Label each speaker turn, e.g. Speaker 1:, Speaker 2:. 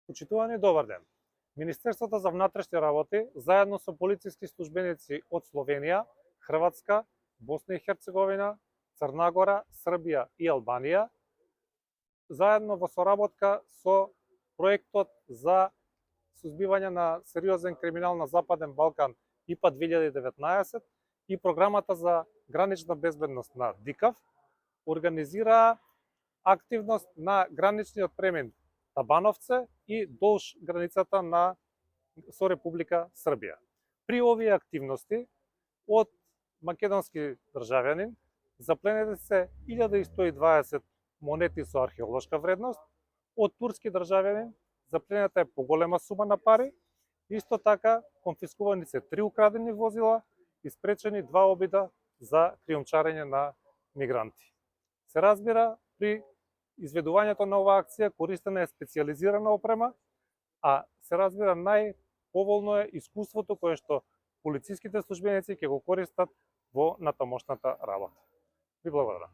Speaker 1: Почитувани, добар ден. Министерството за внатрешни работи, заедно со полициски службеници од Словенија, Хрватска, Босна и Херцеговина, Црна Гора, Србија и Албанија, заедно во соработка со проектот за сузбивање на сериозен криминал на Западен Балкан ИПА 2019 и програмата за гранична безбедност на ДИКАВ, организираа активност на граничниот премин Табановце и долж границата со Република Србија. При овие активности од македонски државјанин запленети се 1120 монети со археолошка вредност, од турски државјанин запленета е поголема сума на пари, исто така конфискувани се 3 украдени возила и спречени 2 обида за криумчарење на мигранти. Се разбира, при изведувањето на оваа акција користена е специјализирана опрема, а се разбира најповолно е искуството кое што полициските службеници ќе го користат во натамошната работа. Ви благодарам.